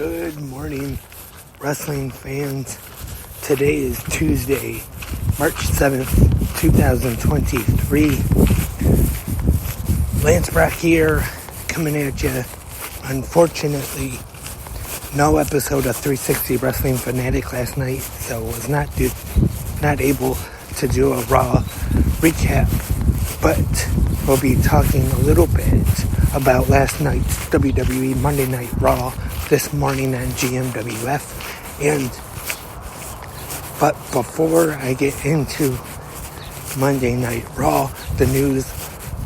Good morning, wrestling fans. Today is Tuesday, March 7th, 2023. Lance Brock here, coming at you. Unfortunately, no episode of 360 Wrestling Fanatic last night, so was not able to do a Raw recap, but we'll be talking a little bit about last night's WWE Monday Night Raw this morning on GMWF. But before I get into Monday Night Raw, the news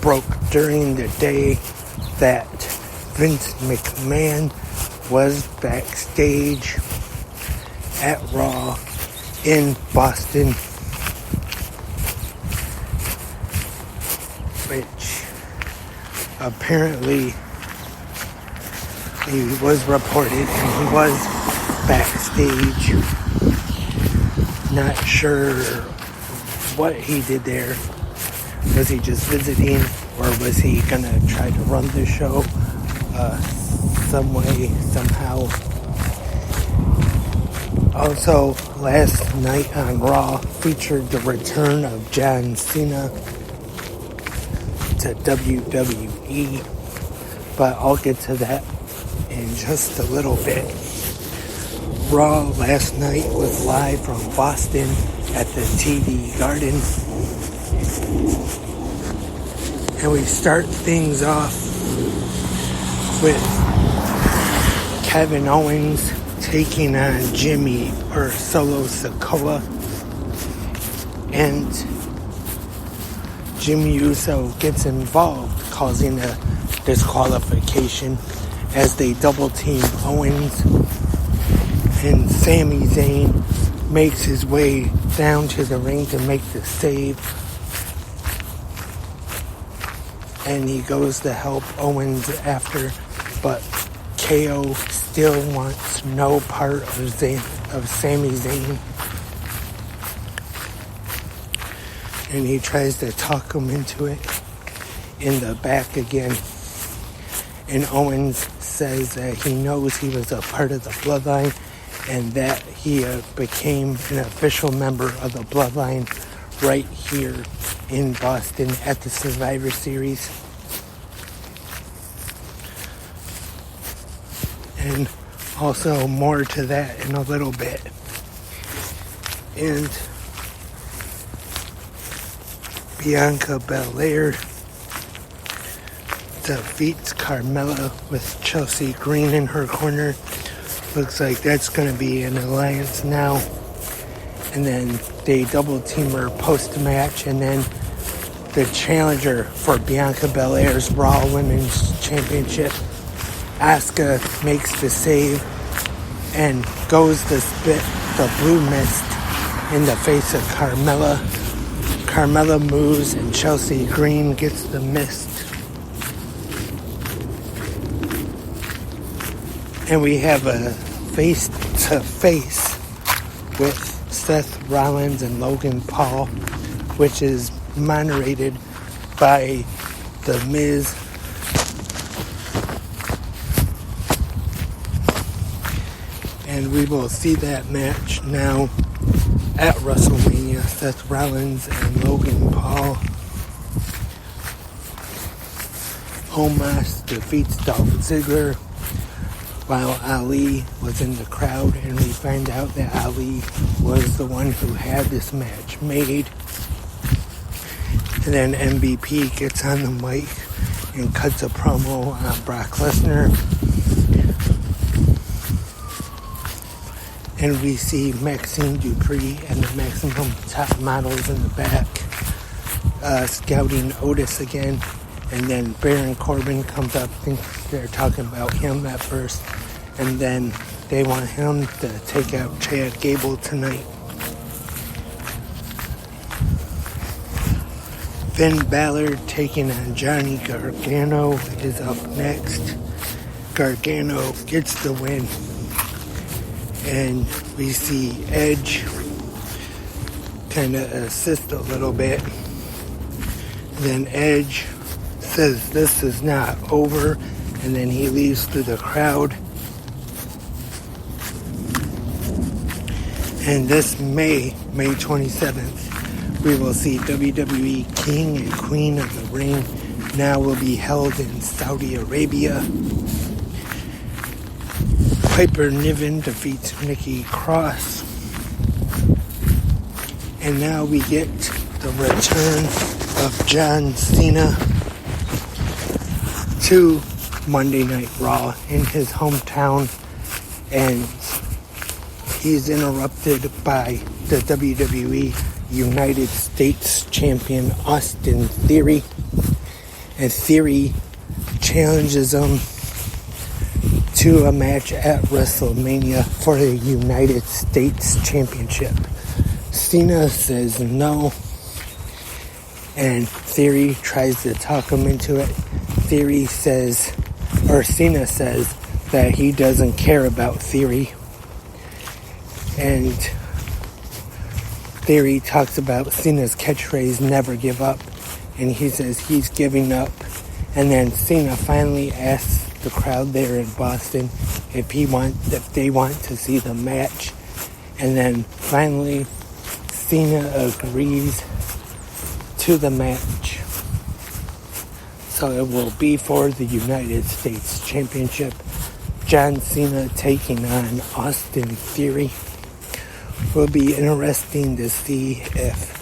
broke during the day that Vince McMahon was backstage at Raw in Boston, which apparently he was reported and he was backstage. Not sure what he did there. Was he just visiting, or was he gonna try to run the show some way, somehow? Also, last night on Raw featured the return of John Cena to WWE, but I'll get to that in just a little bit. Raw last night was live from Boston at the TD Garden, and we start things off with Kevin Owens taking on Jimmy or Solo Sikoa, and Jimmy Uso gets involved, causing a disqualification as they double team Owens, and Sami Zayn makes his way down to the ring to make the save, and he goes to help Owens after, but KO still wants no part of Sami Zayn, and he tries to talk him into it in the back again. And Owens says that he knows he was a part of the Bloodline and that he became an official member of the Bloodline right here in Boston at the Survivor Series. And also more to that in a little bit. And Bianca Belair defeats Carmella with Chelsea Green in her corner. Looks like that's going to be an alliance now. And then they double team her post-match, and then the challenger for Bianca Belair's Raw Women's Championship, Asuka, makes the save and goes to spit the blue mist in the face of Carmella. Carmella moves and Chelsea Green gets the mist. And we have a face-to-face with Seth Rollins and Logan Paul, which is moderated by The Miz. And we will see that match now at WrestleMania. Seth Rollins and Logan Paul. Omos defeats Dolph Ziggler, while Ali was in the crowd, and we find out that Ali was the one who had this match made. And then MVP gets on the mic and cuts a promo on Brock Lesnar. And we see Maxine Dupree and the Maximum Top Models in the back scouting Otis again. And then Baron Corbin comes up. I think they're talking about him at first. And then they want him to take out Chad Gable tonight. Finn Balor taking on Johnny Gargano is up next. Gargano gets the win. And we see Edge kind of assist a little bit. Then Edge says this is not over, and then he leaves through the crowd. And this May 27th, we will see WWE King and Queen of the Ring. Now will be held in Saudi Arabia. Piper Niven defeats Nikki Cross. And now we get the return of John Cena to Monday Night Raw in his hometown. And he's interrupted by the WWE United States Champion Austin Theory. And Theory challenges him to a match at WrestleMania for the United States Championship. Cena says no, and Theory tries to talk him into it. Cena says that he doesn't care about Theory, and Theory talks about Cena's catchphrase, never give up, and he says he's giving up. And then Cena finally asks the crowd there in Boston if they want to see the match, and then finally Cena agrees to the match. So it will be for the United States Championship. John Cena taking on Austin Theory. Will be interesting to see if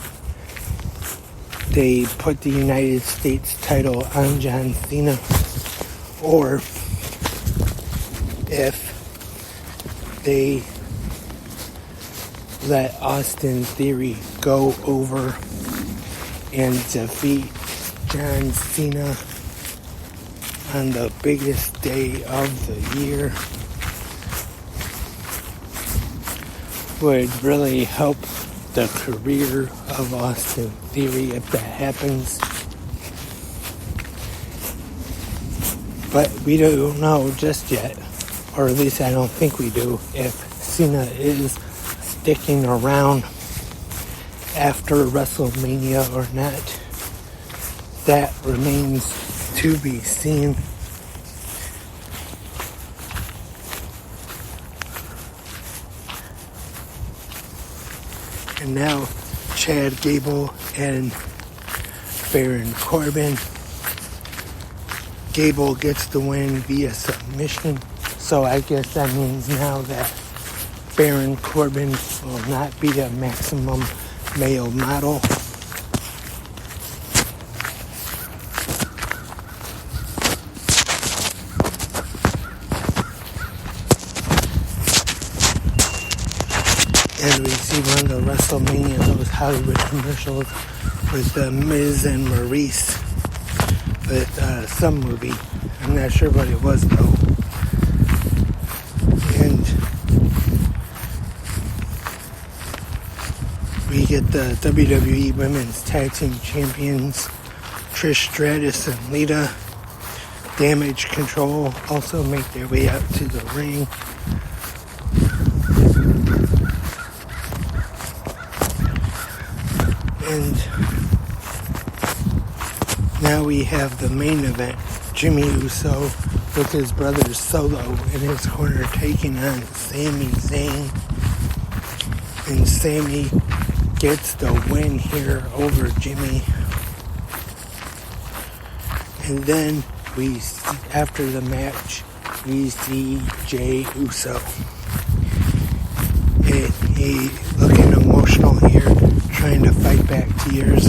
they put the United States title on John Cena, or if they let Austin Theory go over and defeat John Cena on the biggest day of the year. Would really help the career of Austin Theory if that happens. But we don't know just yet, or at least I don't think we do, if Cena is sticking around after WrestleMania or not. That remains to be seen. And now Chad Gable and Baron Corbin. Gable gets the win via submission. So I guess that means now that Baron Corbin will not be a maximum male model. And we see one of the WrestleMania, those Hollywood commercials with The Miz and Maurice with some movie. I'm not sure what it was though. And we get the WWE Women's Tag Team Champions Trish Stratus and Lita. Damage Control also make their way out to the ring. And now we have the main event. Jimmy Uso with his brother Solo in his corner taking on Sami Zayn. And Sami gets the win here over Jimmy. And then we see, after the match, we see Jey Uso. And he looking emotional here, trying to fight back tears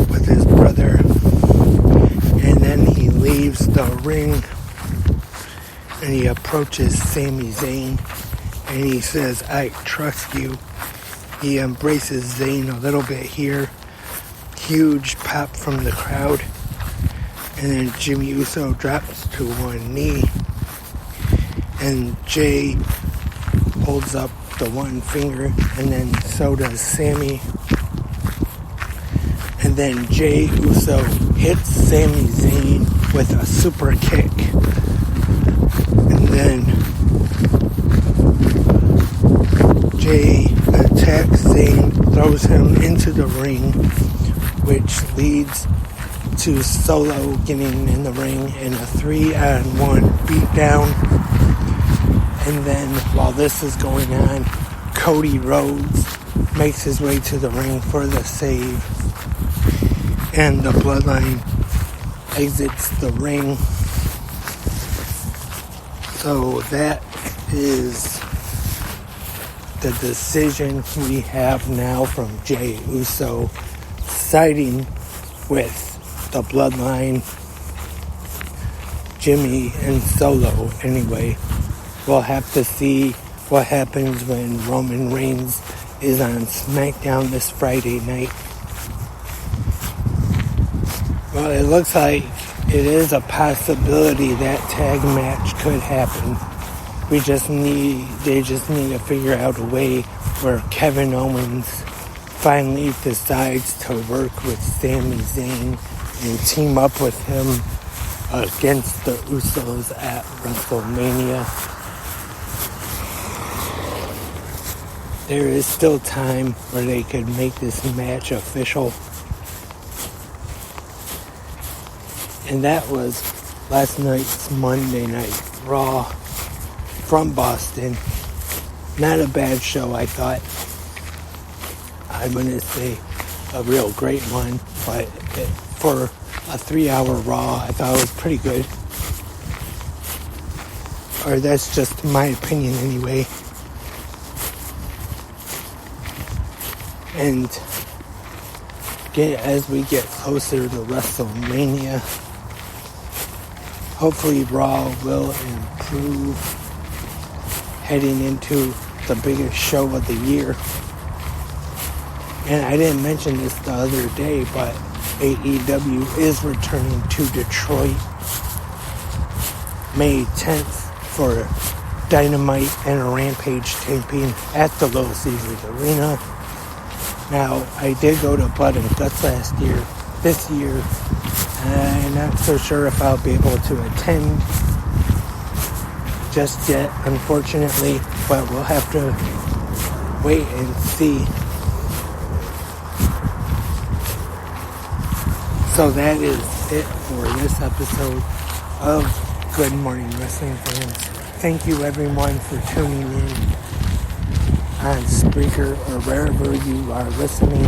with his brother. And then he leaves the ring and he approaches Sami Zayn and he says, I trust you. He embraces Zayn a little bit here. Huge pop from the crowd. And then Jimmy Uso drops to one knee. And Jey holds up the one finger, and then so does Sami. And then Jey Uso hits Sami Zayn with a super kick. And then Jey attacks Zayn, throws him into the ring, which leads to Solo getting in the ring in a 3-on-1 beatdown. And then while this is going on, Cody Rhodes makes his way to the ring for the save, and the Bloodline exits the ring. So that is the decision we have now from Jey Uso, siding with the Bloodline, Jimmy and Solo anyway. We'll have to see what happens when Roman Reigns is on SmackDown this Friday night. Well, it looks like it is a possibility that tag match could happen. They just need to figure out a way where Kevin Owens finally decides to work with Sami Zayn and team up with him against the Usos at WrestleMania. There is still time where they could make this match official. And that was last night's Monday Night Raw from Boston. Not a bad show, I thought. I'm going to say a real great one, but for a 3-hour Raw, I thought it was pretty good. Or that's just my opinion anyway. And as we get closer to WrestleMania, hopefully Raw will improve heading into the biggest show of the year. And I didn't mention this the other day, but AEW is returning to Detroit May 10th for Dynamite and a Rampage taping at the Little Caesars Arena. Now, I did go to Blood and Guts last year. This year, I'm not so sure if I'll be able to attend just yet, unfortunately, but we'll have to wait and see. So that is it for this episode of Good Morning Wrestling Fans. Thank you everyone for tuning in on Spreaker or wherever you are listening.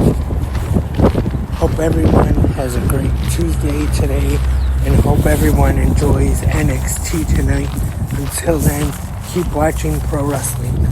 Hope everyone has a great Tuesday today, and hope everyone enjoys NXT tonight. Until then, keep watching pro wrestling.